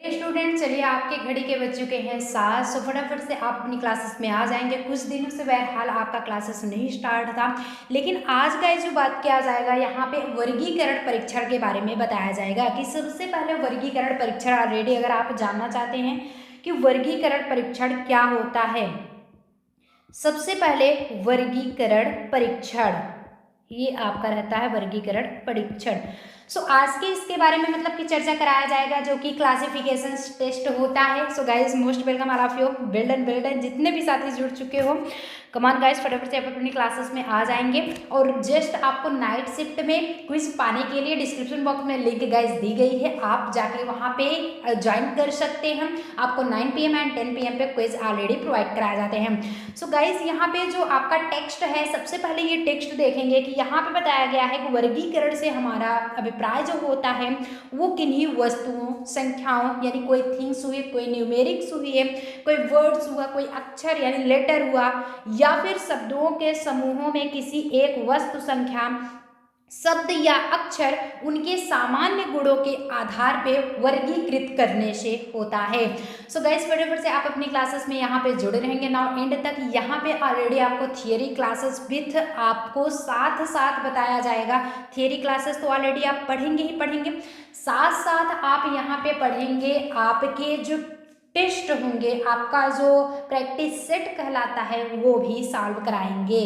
Student, चलिए आपके घड़ी के बज चुके हैं 7। सो फटाफट से आप अपनी क्लासेस में आ जाएंगे। कुछ दिनों से बहरहाल आपका क्लासेस नहीं स्टार्ट था, लेकिन आज का जो बात किया जाएगा यहाँ पे वर्गीकरण परीक्षण के बारे में बताया जाएगा कि सबसे पहले वर्गीकरण परीक्षण ऑलरेडी अगर आप जानना चाहते हैं कि वर्गीकरण परीक्षण क्या होता है, सबसे पहले वर्गीकरण परीक्षण ये आपका रहता है वर्गीकरण परीक्षण। आज के इसके बारे में मतलब कि चर्चा कराया जाएगा जो कि क्लासिफिकेशन टेस्ट होता है। Guys most welcome all of you, बिल्डन जितने भी साथी जुड़ चुके हो, कमान गाइस फटाफट से आप अपनी क्लासेस में आ जाएंगे। और जस्ट आपको नाइट शिफ्ट में क्विज पाने के लिए डिस्क्रिप्शन बॉक्स में लिंक गाइस दी गई है, आप जाके वहाँ पे ज्वाइन कर सकते हैं। आपको 9 PM एंड 10 PM पे क्विज ऑलरेडी प्रोवाइड कराए जाते हैं। गाइस यहाँ पे जो आपका टेक्स्ट है, सबसे पहले ये टेक्स्ट देखेंगे कि यहाँ पे बताया गया है कि वर्गीकरण से हमारा अभिप्राय जो होता है वो किन्हीं वस्तुओं, संख्याओं यानी कोई थिंग्स हुई, कोई न्यूमेरिक्स हुई है, कोई वर्ड्स हुआ, कोई अक्षर यानी लेटर हुआ, या फिर शब्दों के समूहों में किसी एक वस्तु, संख्या, शब्द या अक्षर उनके सामान्य गुणों के आधार पे वर्गीकृत करने से होता है। गाइस फटाफट से आप अपनी क्लासेस में यहाँ पे जुड़े रहेंगे नाउ एंड तक। यहाँ पे ऑलरेडी आपको थियरी क्लासेस विथ आपको साथ साथ बताया जाएगा। थियरी क्लासेस तो ऑलरेडी आप पढ़ेंगे ही पढ़ेंगे, साथ साथ आप यहाँ पे पढ़ेंगे आपके जो टेस्ट होंगे, आपका जो प्रैक्टिस सेट कहलाता है वो भी सॉल्व कराएंगे।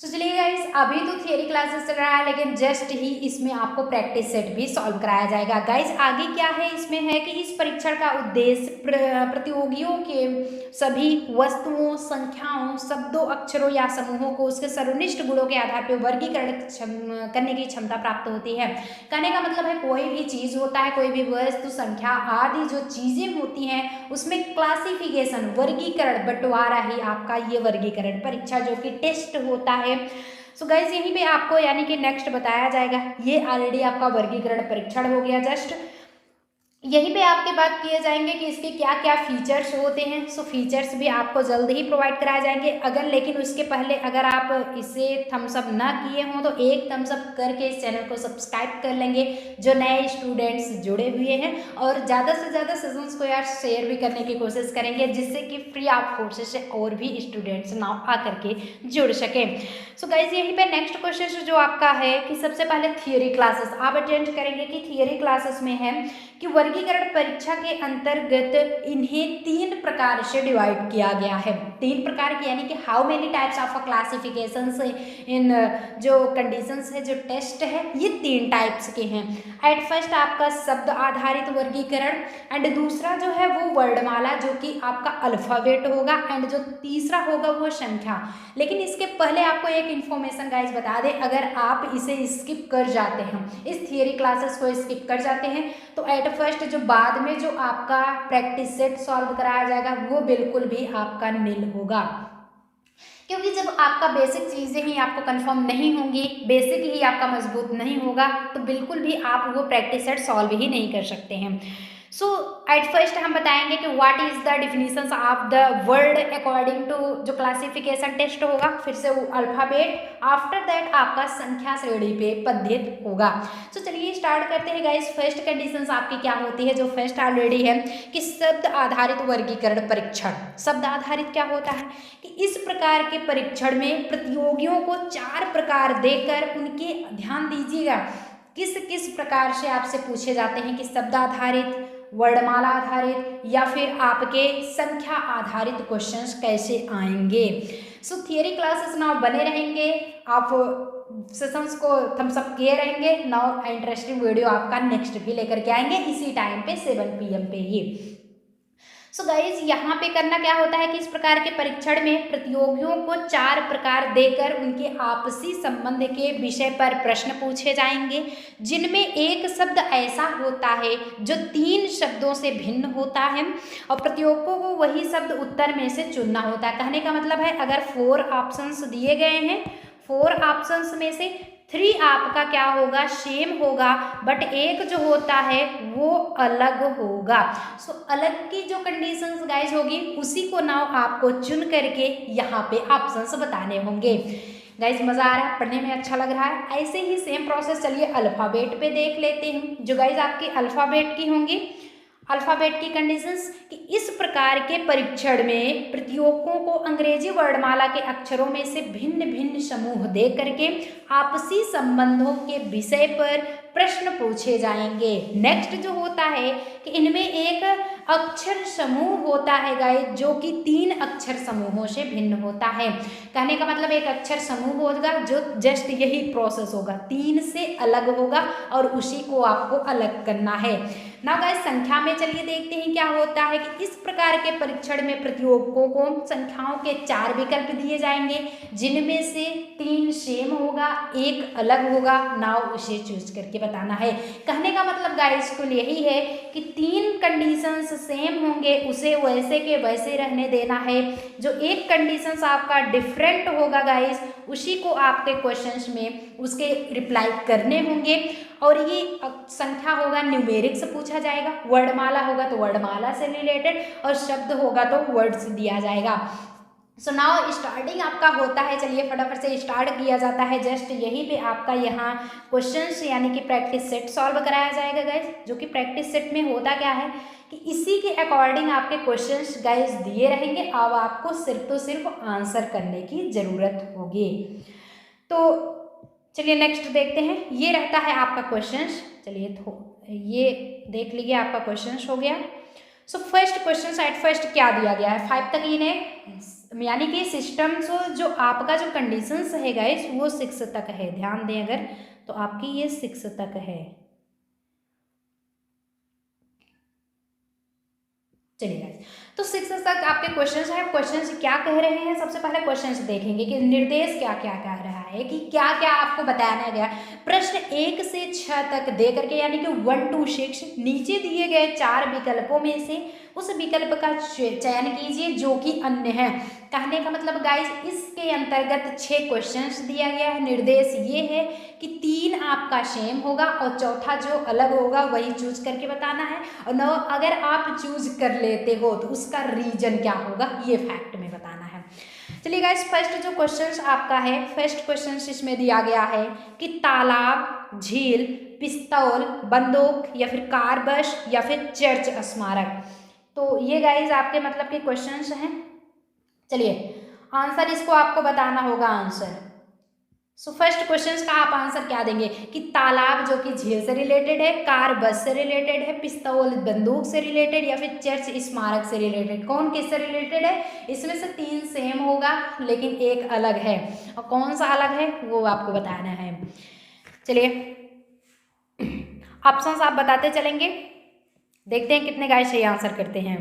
चलिए गाइस, अभी तो थियरी क्लासेस चल रहा है, लेकिन जस्ट ही इसमें आपको प्रैक्टिस सेट भी सॉल्व कराया जाएगा। गाइस आगे क्या है, इसमें है कि इस परीक्षण का उद्देश्य प्रतियोगियों के सभी वस्तुओं, संख्याओं, शब्दों, अक्षरों या समूहों को उसके सर्वनिष्ठ गुणों के आधार पर वर्गीकरण करने की क्षमता प्राप्त होती है। कहने का मतलब है कोई भी चीज होता है, कोई भी वस्तु, संख्या आदि जो चीजें होती हैं उसमें क्लासिफिकेशन, वर्गीकरण, बंटवारा ही आपका ये वर्गीकरण परीक्षा जो कि टेस्ट होता है। गाइस यहीं पे आपको यानी कि नेक्स्ट बताया जाएगा। ये ऑलरेडी आपका वर्गीकरण परीक्षण हो गया। जस्ट यहीं पे आपके बात किए जाएंगे कि इसके क्या क्या फीचर्स होते हैं। फीचर्स भी आपको जल्द ही प्रोवाइड कराए जाएंगे। अगर लेकिन उसके पहले अगर आप इसे थम्स अप ना किए हों तो एक थम्स अप करके इस चैनल को सब्सक्राइब कर लेंगे जो नए स्टूडेंट्स जुड़े हुए हैं, और ज़्यादा से ज़्यादा सेशंस को यार शेयर भी करने की कोशिश करेंगे जिससे कि फ्री ऑफ कोर्सेज से और भी स्टूडेंट्स ना आकर के जुड़ सकें। गाइज यहीं पे नेक्स्ट क्वेश्चन जो आपका है कि सबसे पहले थियोरी क्लासेस आप अटेंड करेंगे कि थियोरी क्लासेस में है कि वर्गीकरण परीक्षा के अंतर्गत इन्हें 3 प्रकार से डिवाइड किया गया है। 3 प्रकार की यानी कि how many types of classifications in जो कंडीशंस है, जो टेस्ट है, ये 3 टाइप्स के हैं। एट फर्स्ट आपका शब्द आधारित वर्गीकरण, एंड दूसरा जो है वो वर्णमाला जो कि आपका अल्फाबेट होगा, एंड जो तीसरा होगा वो संख्या। लेकिन इसके पहले आपको एक इन्फॉर्मेशन गाइज बता दें, अगर आप इसे स्किप कर जाते हैं, इस थियरी क्लासेस को स्किप कर जाते हैं, तो एट फर्स्ट जो बाद में जो आपका प्रैक्टिस सेट सॉल्व कराया जाएगा वो बिल्कुल भी आपका नील होगा। क्योंकि जब आपका बेसिक चीज़ें ही आपको कंफर्म नहीं होंगी, बेसिक ही आपका मजबूत नहीं होगा, तो बिल्कुल भी आप वो प्रैक्टिस सेट सॉल्व ही नहीं कर सकते हैं। एट फर्स्ट हम बताएंगे कि what is the definition of the word according to जो क्लासिफिकेशन टेस्ट होगा, फिर से वो अल्फाबेट, आफ्टर दैट आपका संख्या श्रेणी पे पद्धत होगा। चलिए स्टार्ट करते हैं गाइस। फर्स्ट कंडीशन आपकी क्या होती है, जो फर्स्ट ऑलरेडी है कि शब्द आधारित वर्गीकरण परीक्षण। शब्द आधारित क्या होता है कि इस प्रकार के परीक्षण में प्रतियोगियों को 4 प्रकार देकर उनके, ध्यान दीजिएगा, किस किस प्रकार से आपसे पूछे जाते हैं कि शब्द आधारित, वर्णमाला आधारित या फिर आपके संख्या आधारित क्वेश्चंस कैसे आएंगे। थियरी क्लासेस नाउ बने रहेंगे, आप सेशंस को थम्स अप किए रहेंगे। नाउ इंटरेस्टिंग वीडियो आपका नेक्स्ट भी लेकर के आएंगे इसी टाइम पे 7 PM पे ही। गाइज यहाँ पे करना क्या होता है कि इस प्रकार के परीक्षण में प्रतियोगियों को 4 प्रकार देकर उनके आपसी संबंध के विषय पर प्रश्न पूछे जाएंगे, जिनमें एक शब्द ऐसा होता है जो 3 शब्दों से भिन्न होता है, और प्रतियोगियों को वही शब्द उत्तर में से चुनना होता है। कहने का मतलब है अगर 4 ऑप्शंस दिए गए हैं, 4 ऑप्शंस में से थ्री आपका क्या होगा, सेम होगा, बट एक जो होता है वो अलग होगा। सो अलग की जो कंडीशंस गाइज होगी उसी को नाउ आपको चुन करके यहाँ पे ऑप्शंस बताने होंगे। गाइज मज़ा आ रहा है, पढ़ने में अच्छा लग रहा है। ऐसे ही सेम प्रोसेस चलिए अल्फ़ाबेट पे देख लेते हैं, जो गाइज आपकी अल्फ़ाबेट की होंगी। अल्फ़ाबेट की कंडीशंस कि इस प्रकार के परीक्षण में प्रतियोगियों को अंग्रेजी वर्णमाला के अक्षरों में से भिन्न भिन्न समूह दे करके आपसी संबंधों के विषय पर प्रश्न पूछे जाएंगे। नेक्स्ट जो होता है कि इनमें एक अक्षर समूह होता है गाइस, जो कि 3 अक्षर समूहों से भिन्न होता है। कहने का मतलब एक अक्षर समूह होगा जो जस्ट यही प्रोसेस होगा, 3 से अलग होगा और उसी को आपको अलग करना है ना गाइस। संख्या में चलिए देखते हैं क्या होता है कि इस प्रकार के परीक्षण में प्रतियोगियों को संख्याओं के 4 विकल्प दिए जाएंगे, जिनमें से 3 सेम होगा, एक अलग होगा। नाउ उसे चूज करके बताना है। कहने का मतलब गाइस कुल यही है कि 3 कंडीशंस सेम होंगे, उसे वैसे के वैसे रहने देना है। जो एक कंडीशंस आपका डिफरेंट होगा गाइस, उसी को आपके क्वेश्चंस में उसके रिप्लाई करने होंगे। और ये संख्या होगा न्यूमेरिक से पूछा जाएगा, वर्णमाला होगा तो वर्णमाला से रिलेटेड, और शब्द होगा तो वर्ड से दिया जाएगा। सो नाउ स्टार्टिंग आपका होता है, चलिए फटाफट से स्टार्ट किया जाता है। जस्ट यहीं पे आपका यहाँ क्वेश्चंस यानी कि प्रैक्टिस सेट सॉल्व कराया जाएगा गाइज, जो कि प्रैक्टिस सेट में होता क्या है कि इसी के अकॉर्डिंग आपके क्वेश्चंस गाइज दिए रहेंगे। अब आपको सिर्फ तो सिर्फ आंसर करने की ज़रूरत होगी। तो चलिए नेक्स्ट देखते हैं, ये रहता है आपका क्वेश्चंस। चलिए तो ये देख लीजिए आपका क्वेश्चंस हो गया। So first question at first क्या दिया गया है, 5 तक इन्हें यानी कि सिस्टम जो आपका जो कंडीशंस है गाइस वो 6 तक है। ध्यान दें अगर तो आपकी ये 6 तक है। चलिए गाइस, तो 6 तक आपके क्वेश्चंस हैं। क्वेश्चंस क्या कह रहे हैं, सबसे पहले क्वेश्चंस देखेंगे कि निर्देश क्या क्या कह रहा है, कि क्या क्या आपको बताया गया। प्रश्न 1 से 6 तक दे करके यानी कि 1 to 6 नीचे दिए गए 4 विकल्पों में से उस विकल्प का चयन कीजिए जो कि अन्य है। कहने का मतलब गाइस इसके अंतर्गत 6 क्वेश्चंस दिया गया है। निर्देश ये है कि 3 आपका सेम होगा और चौथा जो अलग होगा वही चूज करके बताना है। और न अगर आप चूज कर लेते हो तो उसका रीजन क्या होगा ये फैक्ट में बताना है। चलिए गाइस, फर्स्ट जो क्वेश्चन आपका है, फर्स्ट क्वेश्चन इसमें दिया गया है कि तालाब, झील, पिस्तौल, बंदूक या फिर कार बस या फिर चर्च स्मारक। तो ये गाइस आपके मतलब के क्वेश्चंस हैं। चलिए आंसर इसको आपको बताना होगा आंसर। सो फर्स्ट क्वेश्चन का आप आंसर क्या देंगे कि तालाब जो कि झील से रिलेटेड है, कार बस से रिलेटेड है, पिस्तौल बंदूक से रिलेटेड या फिर चर्च स्मारक से रिलेटेड। कौन किससे रिलेटेड है, इसमें से 3 सेम होगा लेकिन एक अलग है, और कौन सा अलग है वो आपको बताना है। चलिए ऑप्शंस आप बताते चलेंगे, देखते हैं कितने गाइस सही आंसर करते हैं।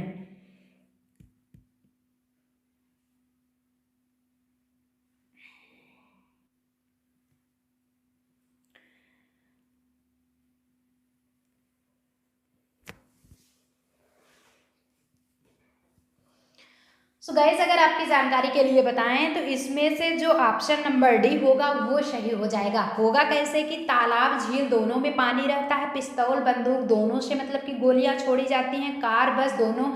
सो गाइस अगर आपकी जानकारी के लिए बताएं तो इसमें से जो ऑप्शन नंबर डी होगा वो सही हो जाएगा। होगा कैसे कि तालाब झील दोनों में पानी रहता है, पिस्तौल बंदूक दोनों से मतलब कि गोलियां छोड़ी जाती हैं, कार बस दोनों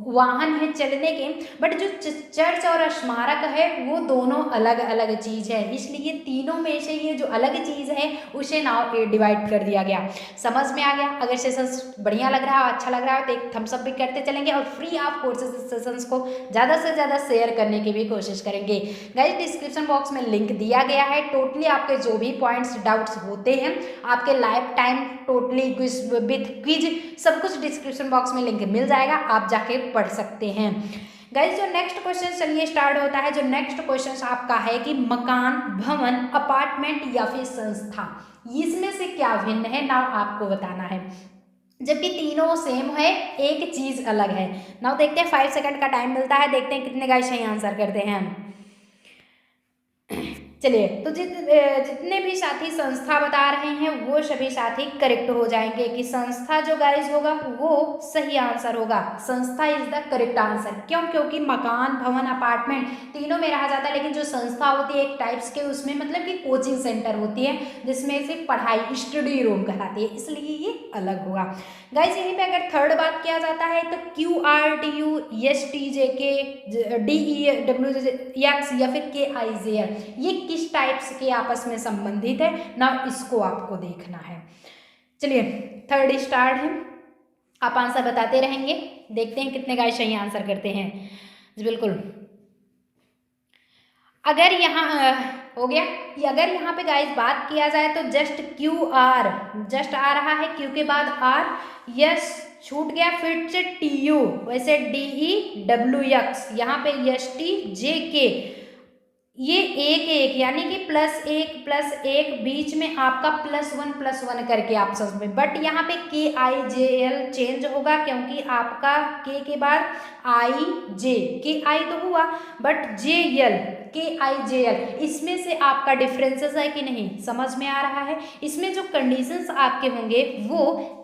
वाहन है चलने के, बट जो चर्च और स्मारक है वो दोनों अलग अलग चीज़ है। इसलिए तीनों में से ये जो अलग चीज़ है उसे नाउ डिवाइड कर दिया गया। समझ में आ गया? अगर सेशन बढ़िया लग रहा है, अच्छा लग रहा है तो एक थम्स अप भी करते चलेंगे और फ्री ऑफ कोर्सेज सेशंस को ज़्यादा से ज़्यादा शेयर करने की भी कोशिश करेंगे। गाइस डिस्क्रिप्शन बॉक्स में लिंक दिया गया है। टोटली आपके जो भी पॉइंट्स डाउट्स होते हैं आपके life time totally with quiz सब कुछ डिस्क्रिप्शन बॉक्स में लिंक मिल जाएगा, आप जाके पढ़ सकते हैं। गाइस जो नेक्स्ट क्वेश्चन चलिए स्टार्ट होता है। जो नेक्स्ट क्वेश्चन आपका है कि मकान, भवन, अपार्टमेंट या फिर संस्था, इसमें से क्या भिन्न है ना आपको बताना है। जबकि तीनों सेम है, एक चीज अलग है। नाउ देखते हैं 5 सेकंड का टाइम मिलता है, देखते हैं कितने गाइस सही आंसर करते हैं। चलिए, तो जितने भी साथी संस्था बता रहे हैं वो सभी साथी करेक्ट हो जाएंगे कि संस्था जो गाइज होगा वो सही आंसर होगा। संस्था इज द करेक्ट आंसर। क्यों? क्योंकि मकान, भवन, अपार्टमेंट तीनों में रहा जाता है, लेकिन जो संस्था होती है एक टाइप्स के, उसमें मतलब कि कोचिंग सेंटर होती है जिसमें से पढ़ाई स्टडी रूम कहलाती है, इसलिए ये अलग होगा। गाइज यहीं पे अगर थर्ड बात किया जाता है तो QRTU, STJK, DEWX या फिर KIJL, ये किस टाइप्स के आपस में संबंधित है ना, इसको आपको देखना है। चलिए, थर्ड स्टार्ट है, आप आंसर बताते रहेंगे, देखते हैं कितने गाइस सही आंसर करते हैं। जी बिल्कुल। अगर यहाँ हो गया, अगर यहाँ पे गाइस बात किया जाए तो जस्ट QR, जस्ट आ रहा है, Q के बाद R, यस छूट गया, फिर से TU, वैसे DEWX, यहाँ पे STJK, ये एक यानी कि +1 बीच में आपका +1 करके ऑप्शन में, बट यहाँ पे KIJL चेंज होगा क्योंकि आपका K के बाद IJ, KI तो हुआ बट JL, KIJL, इसमें से आपका डिफरेंसेस है कि नहीं, समझ में आ रहा है। इसमें जो कंडीशंस आपके होंगे वो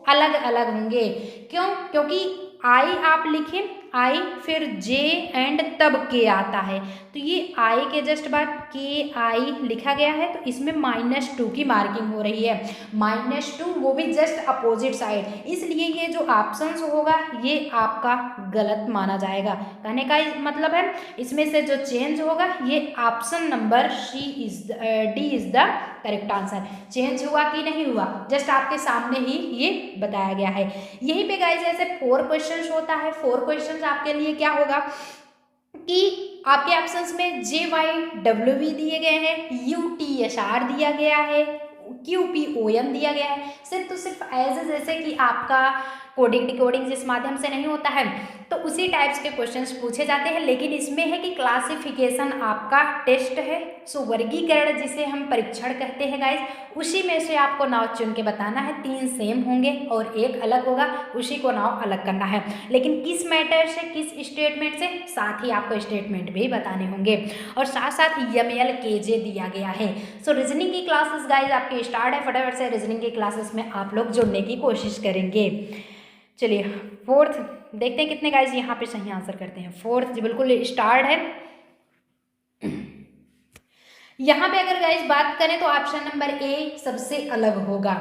अलग अलग होंगे। क्यों? क्योंकि I आप लिखें, I फिर J एंड तब K आता है, तो ये I के जस्ट बाद KI लिखा गया है, तो इसमें -2 की मार्किंग हो रही है, -2, वो भी जस्ट अपोजिट साइड, इसलिए ये जो ऑप्शंस होगा ये आपका गलत माना जाएगा। कहने का मतलब है इसमें से जो चेंज होगा ये option number D is the correct answer. Change हुआ कि नहीं हुआ, जस्ट आपके सामने ही ये बताया गया है। यहीं पे गाइस ऐसे 4 क्वेश्चंस होता है। 4 क्वेश्चंस आपके लिए क्या होगा कि आपके ऑप्शंस में JYWV दिए गए हैं, UTSR दिया गया है, QPON दिया गया है, सिर्फ तो सिर्फ एज जैसे कि आपका कोडिंग डिकोडिंग जिस माध्यम से नहीं होता है तो उसी टाइप्स के क्वेश्चंस पूछे जाते हैं, लेकिन इसमें है कि क्लासिफिकेशन आपका टेस्ट है, सो वर्गीकरण जिसे हम परीक्षण कहते हैं गाइस, उसी में से आपको नाव चुन के बताना है। 3 सेम होंगे और एक अलग होगा, उसी को नाव अलग करना है, लेकिन किस मैटर से, किस स्टेटमेंट से, साथ ही आपको स्टेटमेंट भी बताने होंगे, और साथ साथ ML KJ दिया गया है। सो रीजनिंग की क्लासेस गाइज आपकी स्टार्ट है, फटाफट से रीजनिंग की क्लासेस में आप लोग जुड़ने की कोशिश करेंगे। चलिए, फोर्थ देखते हैं कितने गाइज यहाँ पे सही आंसर करते हैं। फोर्थ जी बिल्कुल स्टार्ट है। यहाँ पे अगर गाइज बात करें तो ऑप्शन नंबर A सबसे अलग होगा।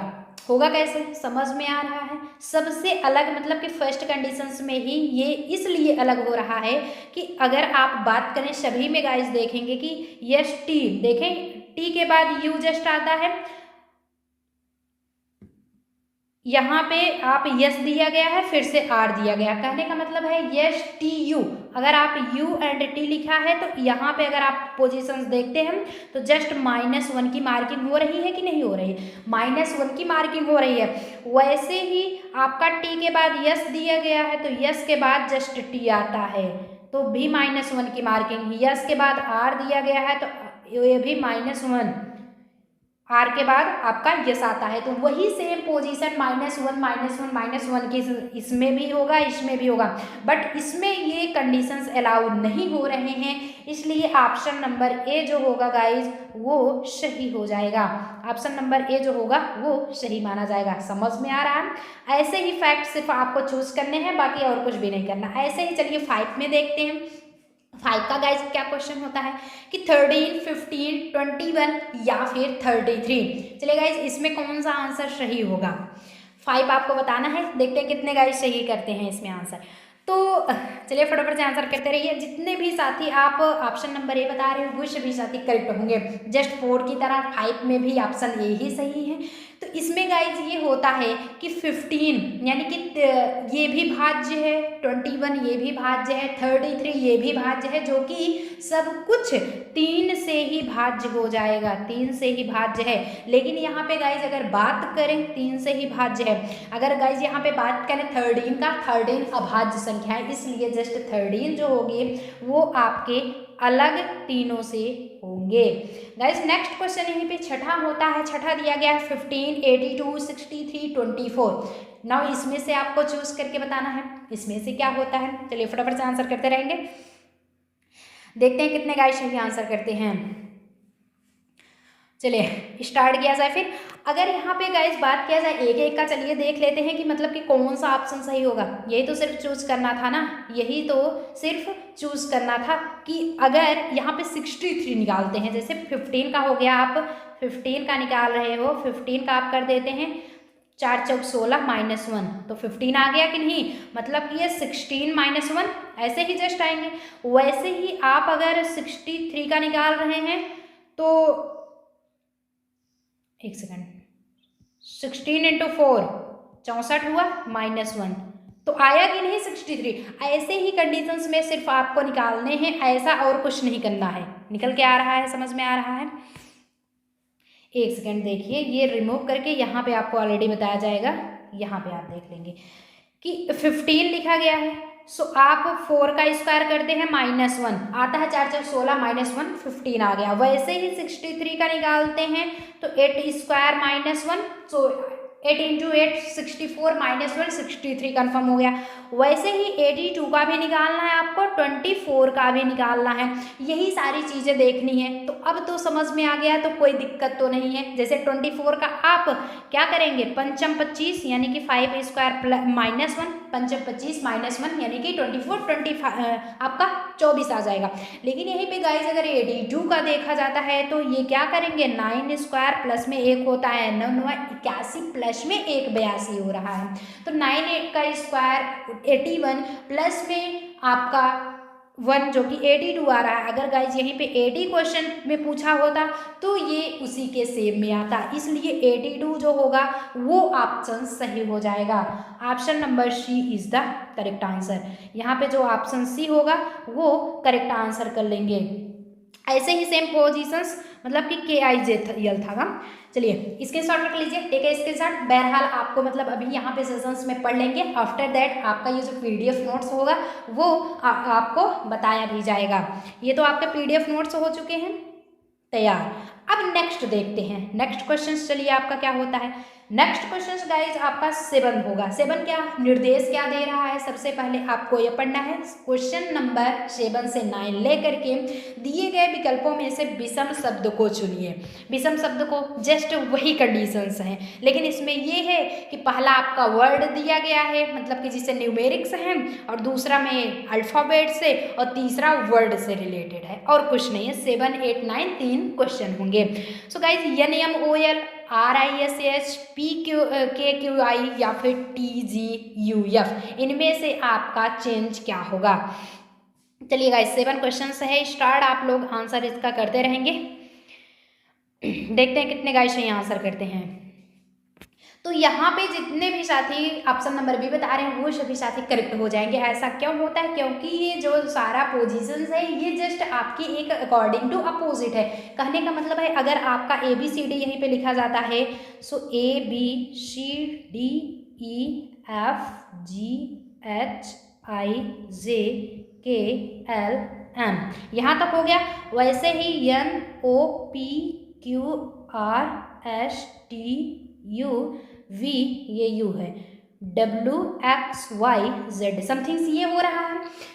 होगा कैसे, समझ में आ रहा है? सबसे अलग मतलब कि फर्स्ट कंडीशंस में ही ये इसलिए अलग हो रहा है कि अगर आप बात करें सभी में गाइज देखेंगे कि यस टी, देखें टी के बाद यू जस्ट आता है, यहाँ पे आप यस दिया गया है, फिर से आर दिया गया, कहने का मतलब है यस टी यू। अगर आप यू एंड टी लिखा है तो यहाँ पे अगर आप पोजीशंस देखते हैं तो जस्ट -1 की मार्किंग हो रही है कि नहीं हो रही, -1 की मार्किंग हो रही है। वैसे ही आपका टी के बाद यस दिया गया है तो यस के बाद जस्ट टी आता है तो भी -1 की मार्किंग, यस के बाद आर दिया गया है तो ये भी -1, आर के बाद आपका यस आता है, तो वही सेम पोजीशन -1 की इसमें भी होगा, इसमें भी होगा, बट इसमें ये कंडीशंस अलाउ नहीं हो रहे हैं, इसलिए ऑप्शन नंबर ए जो होगा गाइज वो सही हो जाएगा। ऑप्शन नंबर ए जो होगा वो सही माना जाएगा। समझ में आ रहा है? ऐसे ही फैक्ट सिर्फ आपको चूज करने हैं, बाकी और कुछ भी नहीं करना। ऐसे ही चलिए 5 में देखते हैं। 5 का गाइज क्या क्वेश्चन होता है कि 13, 15, 21 या फिर 33। चलिए गाइज इसमें कौन सा आंसर सही होगा, 5 आपको बताना है। देखते हैं कितने गाइज सही करते हैं इसमें आंसर। तो चलिए फटाफट से आंसर करते रहिए। जितने भी साथी आप ऑप्शन नंबर ए बता रहे हो वो सभी साथी करेक्ट होंगे, जस्ट 4 की तरह 5 में भी ऑप्शन ए ही सही है। तो इसमें गाइज ये होता है कि 15 यानी कि ये भी भाज्य है, 21 ये भी भाज्य है, 33 ये भी भाज्य है, जो कि सब कुछ 3 से ही भाज्य हो जाएगा, 3 से ही भाज्य है। लेकिन यहाँ पे गाइज अगर बात करें 3 से ही भाज्य है, अगर गाइज यहाँ पे बात करें 13 का, 13 अभाज्य संख्या है, इसलिए जस्ट 13 जो होगी वो आपके अलग तीनों से होंगे। गाइस नेक्स्ट क्वेश्चन यहीं पे छठा होता है। छठा दिया गया है 15, 82, 63, 24। नाउ इसमें से आपको चूज करके बताना है इसमें से क्या होता है। चलिए फटाफट से आंसर करते रहेंगे, देखते हैं कितने गाइस सही आंसर करते हैं। चलिए स्टार्ट किया जाए फिर। अगर यहाँ पे गाइस बात किया जाए एक एक का, चलिए देख लेते हैं कि मतलब कि कौन सा ऑप्शन सही होगा। यही तो सिर्फ चूज करना था ना, यही तो सिर्फ चूज करना था कि अगर यहाँ पे 63 निकालते हैं, जैसे 15 का हो गया, आप 15 का निकाल रहे हो, 15 का आप कर देते हैं 4 चौक 16 -1, तो 15 आ गया कि नहीं, मतलब कि ये 16 -1 ऐसे ही जस्ट आएंगे। वैसे ही आप अगर 63 का निकाल रहे हैं तो एक सेकंड, 16 × 4 64 हुआ -1, तो आया कि नहीं 63। ऐसे ही कंडीशंस में सिर्फ आपको निकालने हैं, ऐसा और कुछ नहीं करना है। निकल के आ रहा है, समझ में आ रहा है। एक सेकंड देखिए, ये रिमूव करके यहाँ पे आपको ऑलरेडी बताया जाएगा, यहाँ पे आप देख लेंगे कि 15 लिखा गया है। सो आप 4 का स्क्वायर करते हैं -1 आता है, 4 4 16 -1 15 आ गया। वैसे ही 63 का निकालते हैं तो 8 स्क्वायर -1, सो 8 × 8 64 -1 63 कन्फर्म हो गया। वैसे ही 82 का भी निकालना है आपको, 24 का भी निकालना है, यही सारी चीज़ें देखनी है। तो अब तो समझ में आ गया, तो कोई दिक्कत तो नहीं है। जैसे 24 का आप क्या करेंगे, पंचम 25 यानी कि 5 स्क्वायर -1, पंचम 25 -1 यानी कि 24 आपका 24 आ जाएगा। लेकिन यहीं पे गाइस अगर 82 का देखा जाता है तो ये क्या करेंगे, 9 स्क्वायर प्लस में 1 होता है, 9 9 81 प्लस में 1 82 हो रहा है। तो 9 8 का स्क्वायर 81 प्लस में आपका 1 जो कि 82 आ रहा है। अगर गाइज यहीं पे 80 क्वेश्चन में पूछा होता तो ये उसी के सेम में आता, इसलिए 82 जो होगा वो ऑप्शन सही हो जाएगा। Option number C is the correct answer. यहाँ पे जो ऑप्शन सी होगा वो करेक्ट आंसर कर लेंगे। ऐसे ही सेम पोजीशंस मतलब कि KIJL था ना। चलिए स्क्रीनशॉट रख लीजिए, टेक है स्क्रीनशॉट। बहरहाल आपको मतलब अभी यहाँ पे सेशंस में पढ़ लेंगे, आफ्टर दैट आपका ये जो PDF नोट्स होगा वो आपको बताया भी जाएगा। ये तो आपके PDF नोट्स हो चुके हैं तैयार। अब नेक्स्ट देखते हैं, नेक्स्ट क्वेश्चन चलिए आपका क्या होता है। नेक्स्ट क्वेश्चन गाइज आपका 7 होगा। 7 क्या निर्देश क्या दे रहा है, सबसे पहले आपको यह पढ़ना है। क्वेश्चन नंबर 7 से 9 लेकर के दिए गए विकल्पों में से विषम शब्द को चुनिए। विषम शब्द को जस्ट वही कंडीशंस हैं, लेकिन इसमें ये है कि पहला आपका वर्ड दिया गया है मतलब कि जिसे न्यूमेरिक्स हैं, और दूसरा में अल्फ़ाबेट से, और तीसरा वर्ड से रिलेटेड है, और कुछ नहीं है। 7 8 9 3 क्वेश्चन होंगे। So guys NMOL RISS PQI या फिर TGUF, इनमें से आपका चेंज क्या होगा। चलिए गाइस 7 क्वेश्चंस है, स्टार्ट आप लोग आंसर इसका करते रहेंगे। देखते हैं कितने गाइस यहाँ आंसर करते हैं। तो यहाँ पे जितने भी साथी ऑप्शन नंबर बी बता रहे हैं वो सभी साथी करेक्ट हो जाएंगे। ऐसा क्यों होता है, क्योंकि ये जो सारा पोजीशंस है ये जस्ट आपकी एक अकॉर्डिंग टू अपोजिट है। कहने का मतलब है अगर आपका ABCD यहीं पे लिखा जाता है, सो ABCDEFGHIJKLM यहाँ तक हो गया। वैसे ही NOPQRSTUV ये U है, WXYZ समथिंग ये हो रहा है।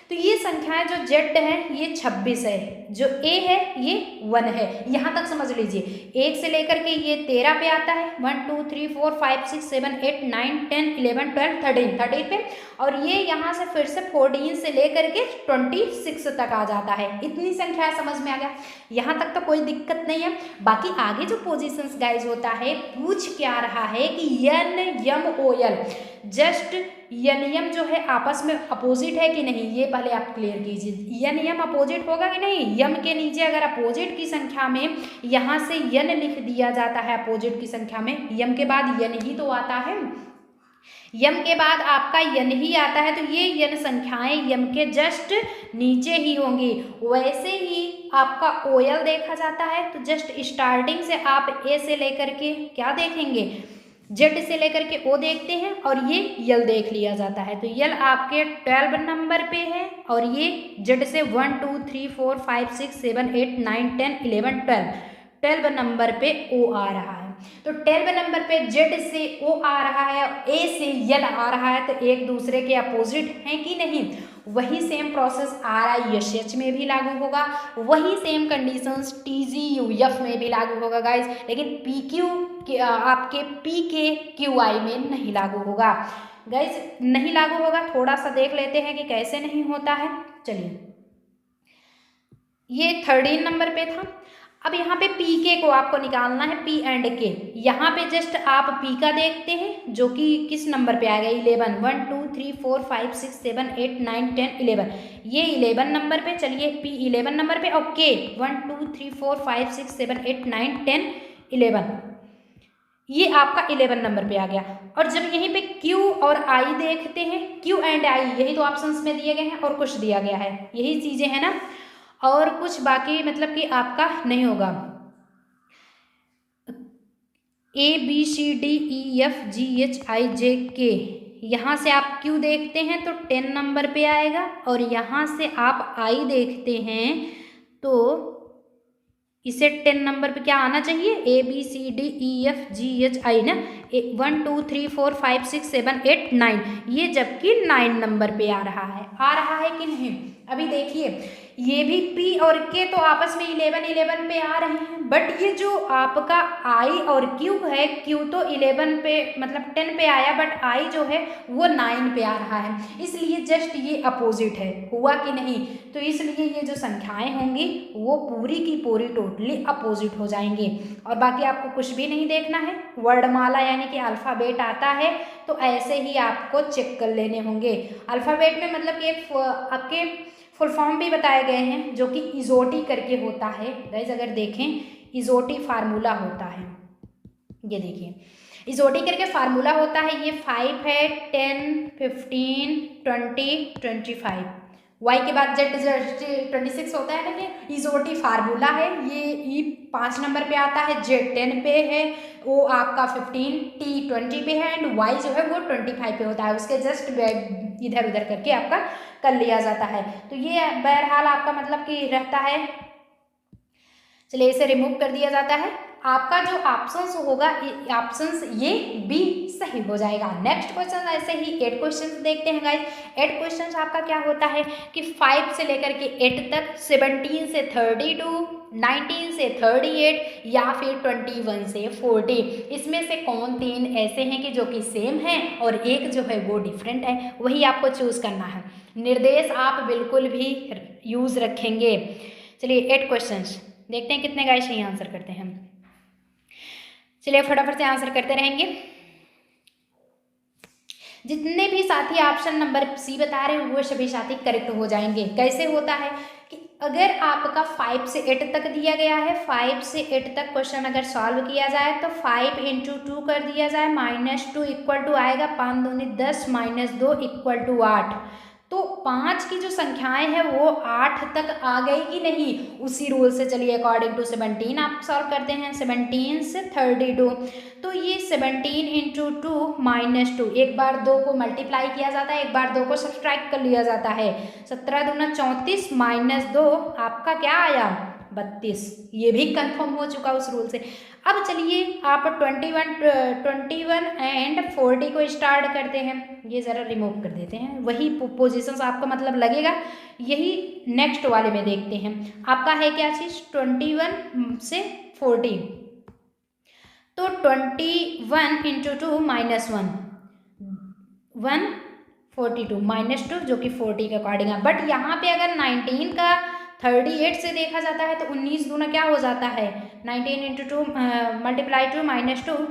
तो ये संख्याएं जो Z है ये 26 है, जो A है ये 1 है। यहाँ तक समझ लीजिए, 1 से लेकर के ये 13 पे आता है, 1 2 3 4 5 6 7 8 9 10 11 12 13 पे, और ये यहाँ से फिर से 14 से लेकर के 26 तक आ जाता है। इतनी संख्या समझ में आ गया, यहाँ तक तो कोई दिक्कत नहीं है। बाकी आगे जो पोजीशंस गाइज होता है, पूछ क्या रहा है कि NMOL जस्ट NM जो है आपस में अपोजिट है कि नहीं, ये पहले आप क्लियर कीजिए। NM अपोजिट होगा कि नहीं, यम के नीचे अगर अपोजिट की संख्या में यहाँ से यन लिख दिया जाता है, अपोजिट की संख्या में यम के बाद यन ही तो आता है, यम के बाद आपका यन ही आता है, तो ये यन संख्याएं यम के जस्ट नीचे ही होंगी। वैसे ही आपका OL देखा जाता है, तो जस्ट स्टार्टिंग से आप A से लेकर के क्या देखेंगे, Z से लेकर के O देखते हैं, और ये यल देख लिया जाता है। तो यल आपके 12 नंबर पे है, और ये Z से 1 2 3 4 5 6 7 8 9 10 11 12 नंबर पे O आ रहा है। तो 12 नंबर पे जेड से ओ आ रहा है, ए से यल आ रहा है, तो एक दूसरे के अपोजिट हैं कि नहीं। वही same process are I S H में भी लागू होगा, वही same conditions T G U F में भी लागू होगा गाइज, लेकिन पी क्यू आपके पी के क्यू आई में नहीं लागू होगा गाइज, नहीं लागू होगा। थोड़ा सा देख लेते हैं कि कैसे नहीं होता है। चलिए, ये 13 नंबर पे था। अब यहाँ पे पी के को आपको निकालना है, पी एंड के। यहाँ पे जस्ट आप पी का देखते हैं जो कि किस नंबर पे आएगा, 11, 1 2 3 4 5 6 7 8 9 10 11, ये 11 नंबर पे। चलिए पी 11 नंबर पे, और के 1 2 3 4 5 6 7 8 9 10 11, ये आपका 11 नंबर पे आ गया। और जब यहीं पे Q और I देखते हैं, Q एंड I यही तो ऑप्शंस में दिए गए हैं और कुछ दिया गया है, यही चीज़ें हैं ना, और कुछ बाकी मतलब कि आपका नहीं होगा। ABCDEFGHIJK, यहाँ से आप Q देखते हैं तो 10 नंबर पे आएगा, और यहाँ से आप I देखते हैं तो इसे 10 नंबर पे क्या आना चाहिए, ABCDEFGHI ना, 1 2 3 4 5 6 7 8 9, ये जबकि 9 नंबर पे आ रहा है कि नहीं। अभी देखिए, ये भी P और K तो आपस में 11 11 पे आ रहे हैं, बट ये जो आपका I और Q है, Q तो 11 पे मतलब 10 पे आया, बट I जो है वो 9 पे आ रहा है, इसलिए जस्ट ये अपोजिट है, हुआ कि नहीं। तो इसलिए ये जो संख्याएं होंगी वो पूरी की पूरी टोटली अपोजिट हो जाएंगी। और बाकी आपको कुछ भी नहीं देखना है, वर्णमाला यानी कि अल्फ़ाबेट आता है तो ऐसे ही आपको चेक कर लेने होंगे। अल्फ़ाबेट में मतलब कि एक आपके फुल फॉर्म भी बताए गए हैं, जो कि इजोटी करके होता है गाइस, अगर देखें इजोटी फार्मूला होता है, ये देखिए इजोटी करके फार्मूला होता है। ये 5 है, 10 15 20 25, वाई के बाद जेड 26 होता है ना, ये इजोटी फार्मूला है। ये ई 5 नंबर पे आता है, जेड 10 पे है, ओ आपका 15, टी 20 पे है, एंड वाई जो है वो 25 पे होता है। उसके जस्ट इधर उधर करके आपका कर लिया जाता है। तो ये बहरहाल आपका मतलब कि रहता है। चलिए इसे रिमूव कर दिया जाता है। आपका जो ऑप्शंस होगा, ऑप्शंस ये बी सही हो जाएगा। नेक्स्ट क्वेश्चन ऐसे ही 8 क्वेश्चन देखते हैं गाइस। 8 क्वेश्चन आपका क्या होता है कि 5 से लेकर के 8 तक, 17 से 32, 19 से 38 या फिर 21 से 40, इसमें से कौन 3 ऐसे हैं कि जो कि सेम है और एक जो है वो डिफरेंट है, वही आपको चूज करना है। निर्देश आप बिल्कुल भी यूज रखेंगे। चलिए 8 क्वेश्चन देखते हैं कितने गाइस सही आंसर करते हैं। चलिए फटाफट से आंसर करते रहेंगे। जितने भी साथी ऑप्शन नंबर सी बता रहे हैं वो सभी साथी करेक्ट हो जाएंगे। कैसे होता है कि अगर आपका 5 से 8 तक दिया गया है, 5 से 8 तक क्वेश्चन अगर सॉल्व किया जाए तो 5 × 2 कर दिया जाए, -2 इक्वल टू आएगा 5 दूनी 10 -2 इक्वल टू 8। तो 5 की जो संख्याएं हैं वो 8 तक आ गई कि नहीं, उसी रूल से चलिए अकॉर्डिंग टू 17 आप सॉल्व करते हैं। 17 से 32, तो ये 17 × 2 -2, एक बार 2 को मल्टीप्लाई किया जाता है, एक बार 2 को सब्सट्रैक्ट कर लिया जाता है। 17 दूना 34 -2 आपका क्या आया 32, ये भी कंफर्म हो चुका उस रूल से। अब चलिए आप 21 एंड 40 को स्टार्ट करते हैं। ये ज़रा रिमूव कर देते हैं, वही पोजीशंस आपका मतलब लगेगा, यही नेक्स्ट वाले में देखते हैं। आपका है क्या चीज़ 21 से 40, तो 21 × 2 -1, 142 -2 जो कि 40 के अकॉर्डिंग है। बट यहाँ पे अगर 19 का 38 से देखा जाता है तो 19 दूना क्या हो जाता है 19 × 2 मल्टीप्लाई 2 -2,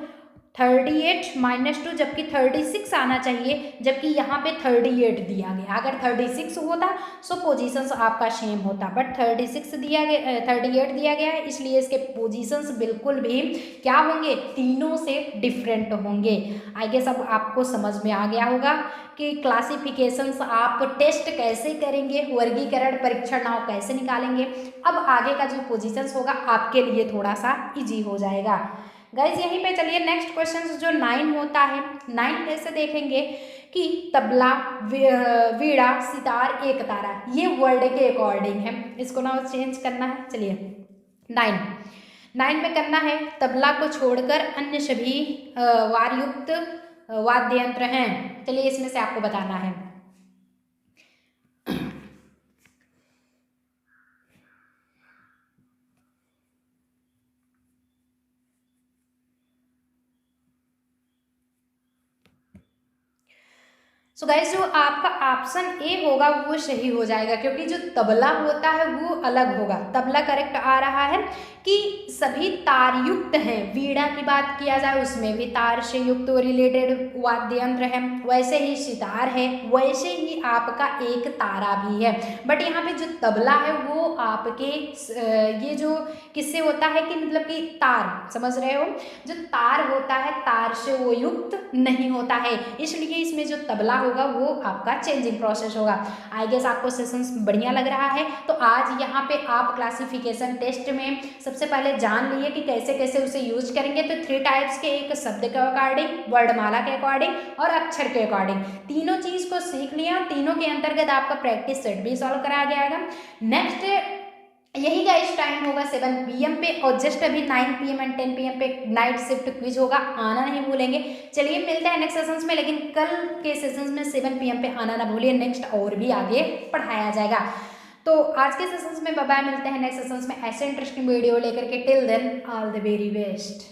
38 -2, जबकि 36 आना चाहिए, जबकि यहाँ पे 38 दिया गया। अगर 36 होता सो पोजीशंस आपका सेम होता, बट 36 दिया गया, 38 दिया गया है, इसलिए इसके पोजीशंस बिल्कुल भी क्या होंगे, तीनों से डिफरेंट होंगे। आई गेस अब आपको समझ में आ गया होगा कि क्लासिफिकेशंस आप टेस्ट कैसे करेंगे, वर्गीकरण परीक्षण नाव कैसे निकालेंगे। अब आगे का जो पोजीशंस होगा आपके लिए थोड़ा सा इजी हो जाएगा गाइज। यहीं पे चलिए नेक्स्ट क्वेश्चन जो 9 होता है, 9 कैसे देखेंगे कि तबला, वीणा, सितार, एक तारा, ये वर्ड के अकॉर्डिंग है, इसको ना चेंज करना है। चलिए 9 9 में करना है तबला को छोड़कर अन्य सभी वारयुक्त वाद्य यंत्र हैं। चलिए इसमें से आपको बताना है। सो गाइस जो आपका ऑप्शन ए होगा वो सही हो जाएगा, क्योंकि जो तबला होता है वो अलग होगा। तबला करेक्ट आ रहा है कि सभी तार युक्त हैं। वीणा की बात किया जाए उसमें भी तार से युक्त रिलेटेड वाद्य यंत्र है, वैसे ही सितार है, वैसे ही आपका एक तारा भी है। बट यहाँ पे जो तबला है वो आपके ये जो किससे होता है कि मतलब कि तार, समझ रहे हो, जो तार होता है तार से वो युक्त नहीं होता है, इसलिए इसमें जो तबला होगा वो आपका चेंजिंग प्रोसेस होगा। आई गेस आपको सेशंस बढ़िया लग रहा है। तो आज यहाँ पे आप क्लासिफिकेशन टेस्ट में सबसे पहले जान लिए कि कैसे कैसे उसे यूज करेंगे। तो 3 टाइप्स के, एक शब्द के अकॉर्डिंग, वर्णमाला के अकॉर्डिंग और अक्षर के अकॉर्डिंग, तीनों चीज को सीख लिया। तीनों के अंतर्गत आपका प्रैक्टिस सेट भी सॉल्व कराया जाएगा। नेक्स्ट यही का इस टाइम होगा 7 PM पे, और जस्ट अभी 9 PM एंड 10 PM पे नाइट शिफ्ट क्विज होगा, आना नहीं भूलेंगे। चलिए मिलते हैं नेक्स्ट सेशंस में, लेकिन कल के सेशंस में 7 PM पे आना ना भूलिए, नेक्स्ट और भी आगे पढ़ाया जाएगा। तो आज के सेशंस में बाय बाय, मिलते हैं नेक्स्ट सेशंस में ऐसे इंटरेस्टिंग वीडियो लेकर के। Till then all the very best.